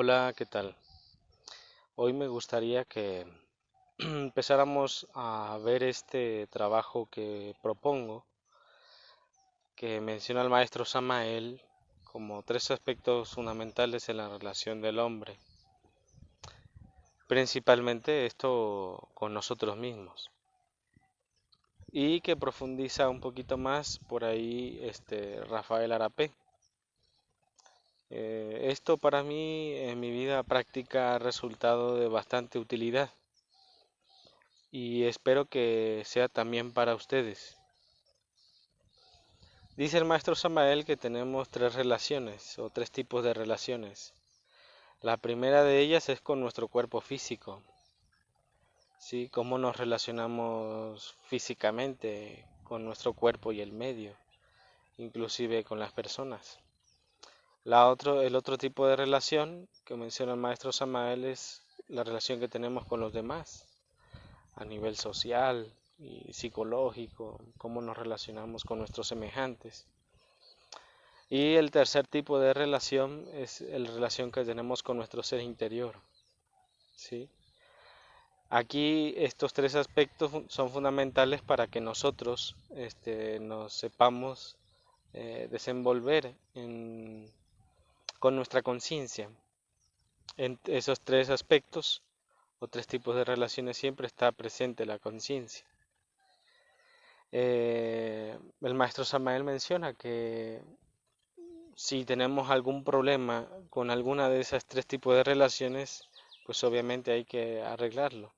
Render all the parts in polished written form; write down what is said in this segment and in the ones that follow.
Hola, ¿qué tal? Hoy me gustaría que empezáramos a ver este trabajo que propongo, que menciona el maestro Samael como tres aspectos fundamentales en la relación del hombre, principalmente esto con nosotros mismos, y que profundiza un poquito más por ahí Rafael Arapé. Esto para mí en mi vida práctica ha resultado de bastante utilidad y espero que sea también para ustedes. Dice el maestro Samael que tenemos tres relaciones o tres tipos de relaciones. La primera de ellas es con nuestro cuerpo físico, ¿sí? Cómo nos relacionamos físicamente con nuestro cuerpo y el medio, inclusive con las personas. El otro tipo de relación que menciona el maestro Samael es la relación que tenemos con los demás, a nivel social y psicológico, cómo nos relacionamos con nuestros semejantes. Y el tercer tipo de relación es la relación que tenemos con nuestro ser interior, ¿sí? Aquí estos tres aspectos son fundamentales para que nosotros nos sepamos desenvolver con nuestra conciencia. En esos tres aspectos o tres tipos de relaciones siempre está presente la conciencia. El maestro Samael menciona que si tenemos algún problema con alguna de esas tres tipos de relaciones, pues obviamente hay que arreglarlo.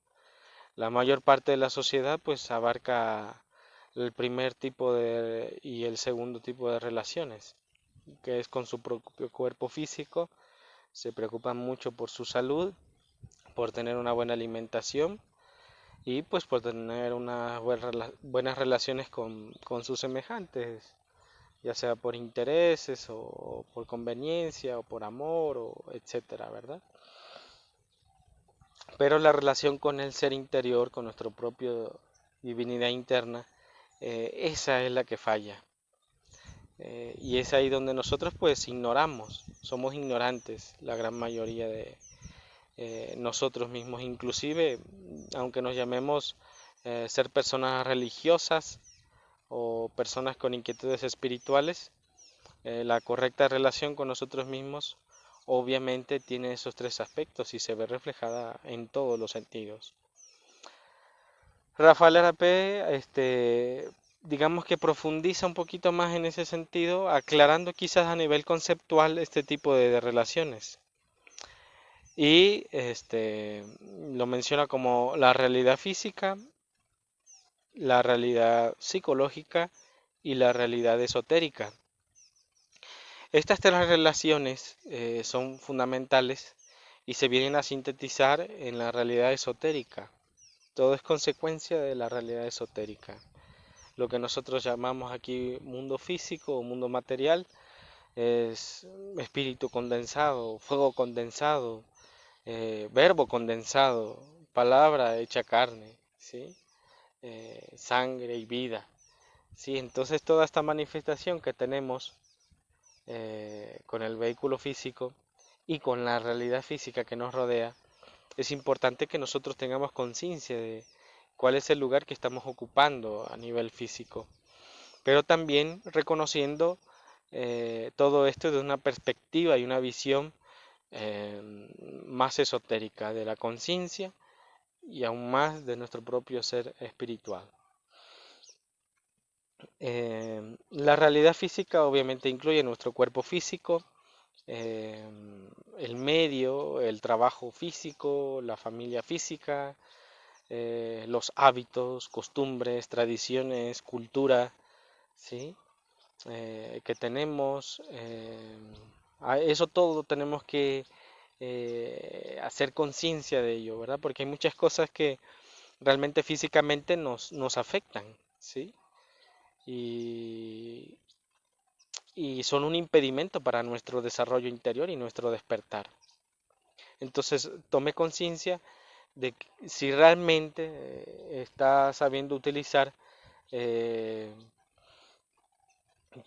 La mayor parte de la sociedad pues abarca el primer tipo y el segundo tipo de relaciones, que es con su propio cuerpo físico, se preocupan mucho por su salud, por tener una buena alimentación y pues por tener unas buenas relaciones con sus semejantes, ya sea por intereses o por conveniencia o por amor o etcétera, ¿verdad? Pero la relación con el ser interior, con nuestro propio divinidad interna, esa es la que falla. Y es ahí donde nosotros pues ignoramos, somos ignorantes, la gran mayoría de nosotros mismos, inclusive aunque nos llamemos ser personas religiosas o personas con inquietudes espirituales, la correcta relación con nosotros mismos obviamente tiene esos tres aspectos y se ve reflejada en todos los sentidos. Rafael Arapé, digamos que profundiza un poquito más en ese sentido, aclarando quizás a nivel conceptual este tipo de relaciones. Y lo menciona como la realidad física, la realidad psicológica y la realidad esotérica. Estas tres relaciones son fundamentales y se vienen a sintetizar en la realidad esotérica. Todo es consecuencia de la realidad esotérica. Lo que nosotros llamamos aquí mundo físico o mundo material es espíritu condensado, fuego condensado, verbo condensado, palabra hecha carne, ¿sí? Sangre y vida. ¿Sí? Entonces toda esta manifestación que tenemos con el vehículo físico y con la realidad física que nos rodea, es importante que nosotros tengamos conciencia de cuál es el lugar que estamos ocupando a nivel físico, pero también reconociendo todo esto de una perspectiva y una visión eh, más esotérica de la conciencia y aún más de nuestro propio ser espiritual. La realidad física obviamente incluye nuestro cuerpo físico, eh, el medio, el trabajo físico, la familia física, los hábitos, costumbres, tradiciones, cultura, ¿sí? Que tenemos. A eso todo tenemos que hacer conciencia de ello, ¿verdad? Porque hay muchas cosas que realmente físicamente nos afectan, ¿sí? Y, y son un impedimento para nuestro desarrollo interior y nuestro despertar. Entonces, tome conciencia de si realmente está sabiendo utilizar eh,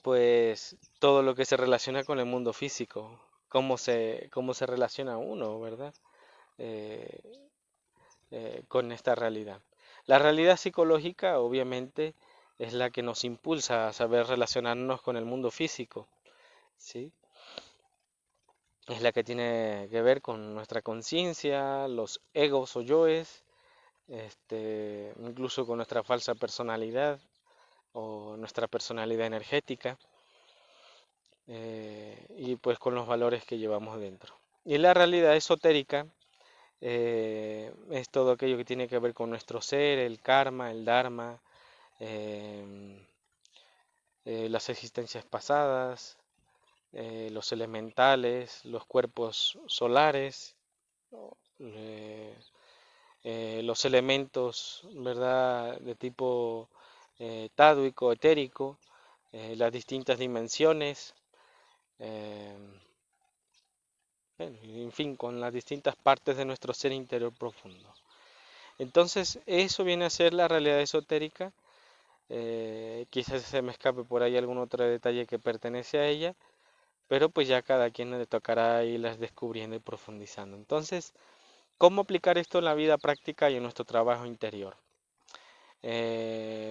pues todo lo que se relaciona con el mundo físico. cómo se relaciona uno, ¿verdad? Eh, con esta realidad. La realidad psicológica, obviamente, es la que nos impulsa a saber relacionarnos con el mundo físico, ¿sí? Es la que tiene que ver con nuestra conciencia, los egos o yoes, incluso con nuestra falsa personalidad o nuestra personalidad energética, y pues con los valores que llevamos dentro. Y la realidad esotérica es todo aquello que tiene que ver con nuestro ser, el karma, el dharma, em, las existencias pasadas, los elementales, los cuerpos solares, eh, los elementos, ¿verdad?, de tipo tádwico, etérico, las distintas dimensiones, eh, en fin, con las distintas partes de nuestro ser interior profundo. Entonces, eso viene a ser la realidad esotérica. Quizás se me escape por ahí algún otro detalle que pertenece a ella, pero pues ya cada quien le tocará irlas descubriendo y profundizando. Entonces, ¿cómo aplicar esto en la vida práctica y en nuestro trabajo interior?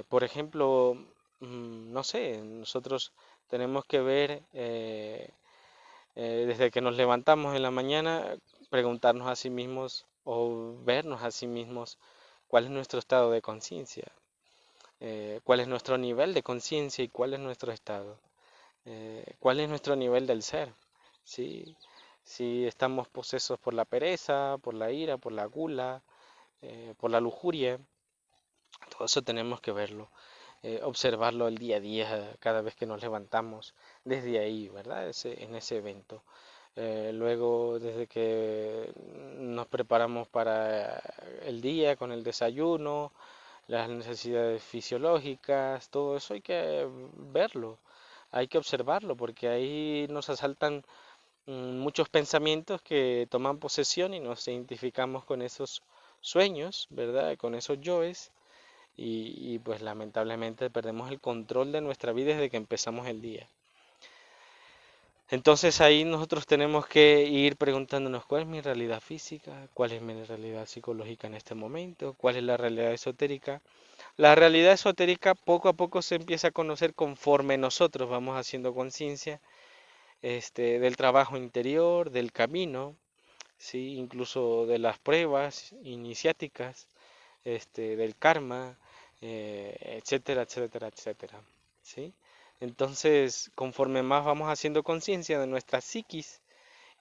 Por ejemplo, no sé, nosotros tenemos que ver, desde que nos levantamos en la mañana, preguntarnos a sí mismos o vernos a sí mismos cuál es nuestro estado de conciencia, cuál es nuestro nivel de conciencia y cuál es nuestro estado, cuál es nuestro nivel del ser, ¿sí? Si estamos posesos por la pereza, por la ira, por la gula, por la lujuria, todo eso tenemos que verlo, observarlo el día a día, cada vez que nos levantamos, desde ahí, ¿verdad? En ese evento. Luego, desde que nos preparamos para el día con el desayuno, las necesidades fisiológicas, todo eso hay que verlo, hay que observarlo, porque ahí nos asaltan muchos pensamientos que toman posesión y nos identificamos con esos sueños, ¿verdad? Con esos yoes y pues lamentablemente perdemos el control de nuestra vida desde que empezamos el día. Entonces ahí nosotros tenemos que ir preguntándonos cuál es mi realidad física, cuál es mi realidad psicológica en este momento, cuál es la realidad esotérica. La realidad esotérica poco a poco se empieza a conocer conforme nosotros vamos haciendo conciencia del trabajo interior, del camino, ¿sí? Incluso de las pruebas iniciáticas, del karma, etcétera, etcétera, etcétera, ¿sí? Entonces, conforme más vamos haciendo conciencia de nuestra psiquis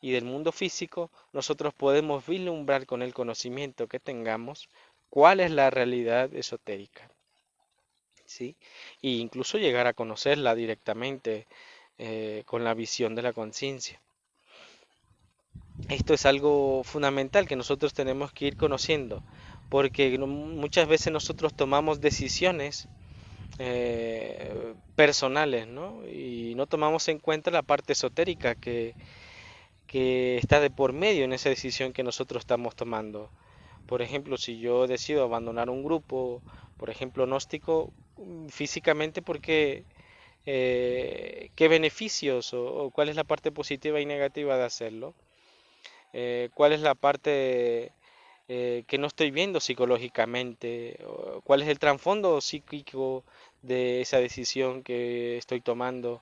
y del mundo físico, nosotros podemos vislumbrar con el conocimiento que tengamos cuál es la realidad esotérica, ¿sí? E incluso llegar a conocerla directamente con la visión de la conciencia. Esto es algo fundamental que nosotros tenemos que ir conociendo, porque muchas veces nosotros tomamos decisiones personales, ¿no? Y no tomamos en cuenta la parte esotérica que está de por medio en esa decisión que nosotros estamos tomando. Por ejemplo, si yo decido abandonar un grupo, por ejemplo, gnóstico, físicamente, porque ¿qué beneficios o cuál es la parte positiva y negativa de hacerlo? ¿Cuál es la parte que no estoy viendo psicológicamente? ¿O cuál es el trasfondo psíquico de esa decisión que estoy tomando?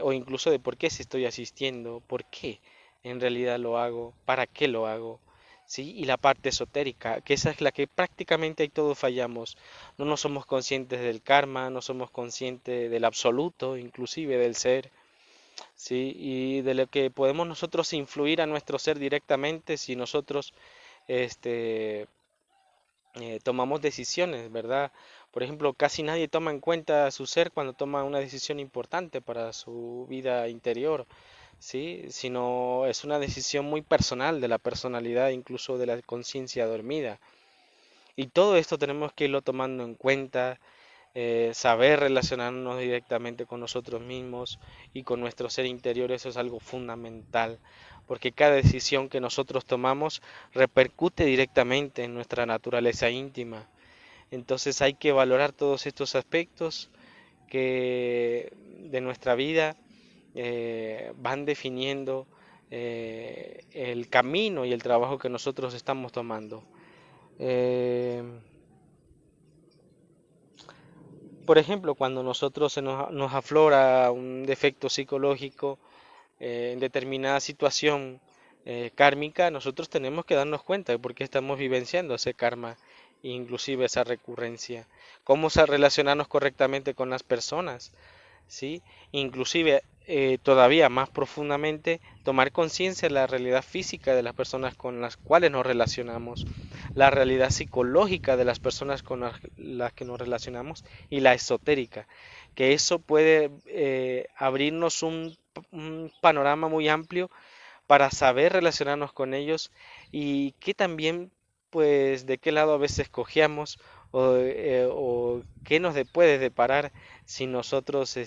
O incluso de por qué si estoy asistiendo, por qué en realidad lo hago, para qué lo hago. ¿Sí? Y la parte esotérica, que esa es la que prácticamente ahí todos fallamos. No nos somos conscientes del karma, no somos conscientes del absoluto, inclusive del ser. ¿Sí? Y de lo que podemos nosotros influir a nuestro ser directamente si nosotros este, tomamos decisiones, ¿verdad? Por ejemplo, casi nadie toma en cuenta su ser cuando toma una decisión importante para su vida interior, ¿sí? Sino es una decisión muy personal de la personalidad, incluso de la conciencia dormida. Y todo esto tenemos que irlo tomando en cuenta, saber relacionarnos directamente con nosotros mismos y con nuestro ser interior, eso es algo fundamental, porque cada decisión que nosotros tomamos repercute directamente en nuestra naturaleza íntima. Entonces hay que valorar todos estos aspectos que de nuestra vida van definiendo el camino y el trabajo que nosotros estamos tomando. Eh, por ejemplo, cuando nosotros nos aflora un defecto psicológico en determinada situación kármica, nosotros tenemos que darnos cuenta de por qué estamos vivenciando ese karma, inclusive esa recurrencia, cómo relacionarnos correctamente con las personas, ¿sí? Inclusive todavía más profundamente tomar conciencia de la realidad física de las personas con las cuales nos relacionamos, la realidad psicológica de las personas con las que nos relacionamos y la esotérica, que eso puede abrirnos un panorama muy amplio para saber relacionarnos con ellos y que también pues de qué lado a veces cojeamos o qué nos puede deparar si nosotros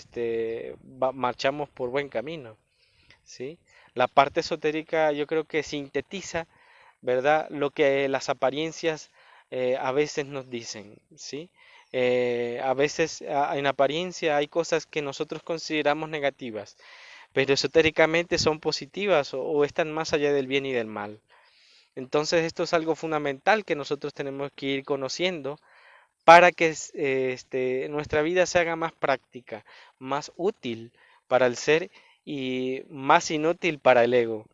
marchamos por buen camino, ¿sí? La parte esotérica yo creo que sintetiza, ¿verdad? Lo que las apariencias a veces nos dicen, ¿sí? A veces en apariencia hay cosas que nosotros consideramos negativas, pero esotéricamente son positivas o están más allá del bien y del mal. Entonces esto es algo fundamental que nosotros tenemos que ir conociendo para que nuestra vida se haga más práctica, más útil para el ser y más inútil para el ego,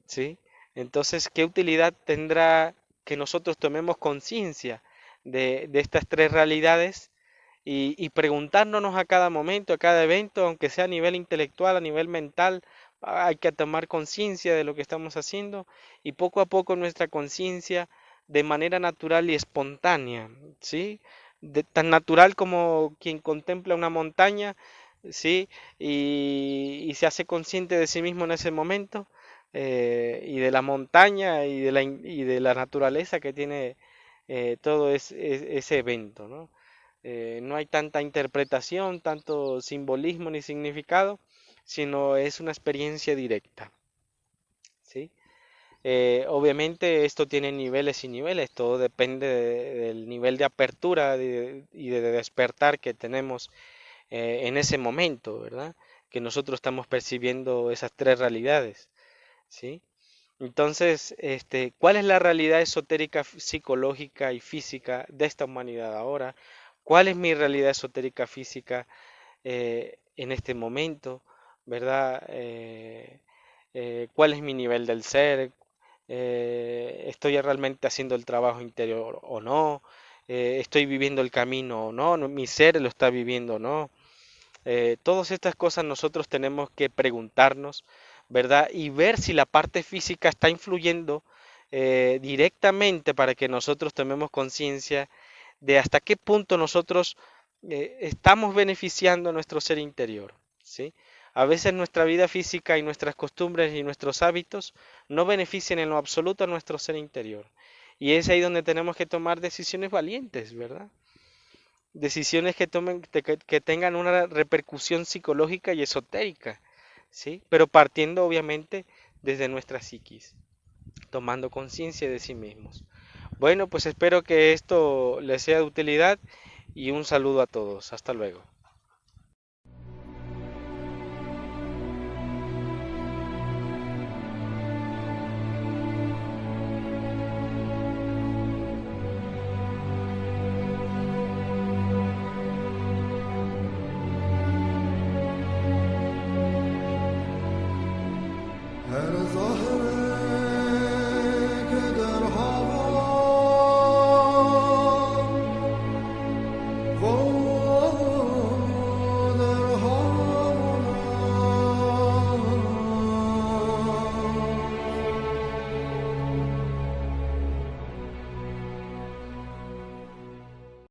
¿sí? Entonces, ¿qué utilidad tendrá que nosotros tomemos conciencia de estas tres realidades y preguntándonos a cada momento, a cada evento, aunque sea a nivel intelectual, a nivel mental, hay que tomar conciencia de lo que estamos haciendo y poco a poco nuestra conciencia de manera natural y espontánea, ¿sí? Tan natural como quien contempla una montaña, ¿sí? Y se hace consciente de sí mismo en ese momento y de la montaña y de la naturaleza que tiene todo ese evento, ¿no? No hay tanta interpretación, tanto simbolismo ni significado, sino es una experiencia directa, ¿sí? Obviamente esto tiene niveles y niveles, todo depende del nivel de apertura y de despertar que tenemos en ese momento, ¿verdad? Que nosotros estamos percibiendo esas tres realidades, ¿sí? Entonces, ¿cuál es la realidad esotérica, psicológica y física de esta humanidad ahora? ¿Cuál es mi realidad esotérica física en este momento? ¿Verdad? ¿Cuál es mi nivel del ser? ¿Estoy realmente haciendo el trabajo interior o no? ¿Estoy viviendo el camino o no? ¿Mi ser lo está viviendo o no? Todas estas cosas nosotros tenemos que preguntarnos, ¿verdad? Y ver si la parte física está influyendo directamente para que nosotros tomemos conciencia de hasta qué punto nosotros estamos beneficiando a nuestro ser interior, ¿sí? A veces nuestra vida física y nuestras costumbres y nuestros hábitos no benefician en lo absoluto a nuestro ser interior. Y es ahí donde tenemos que tomar decisiones valientes, ¿verdad? Decisiones que tengan una repercusión psicológica y esotérica, ¿sí? Pero partiendo obviamente desde nuestra psiquis, tomando conciencia de sí mismos. Bueno, pues espero que esto les sea de utilidad y un saludo a todos. Hasta luego.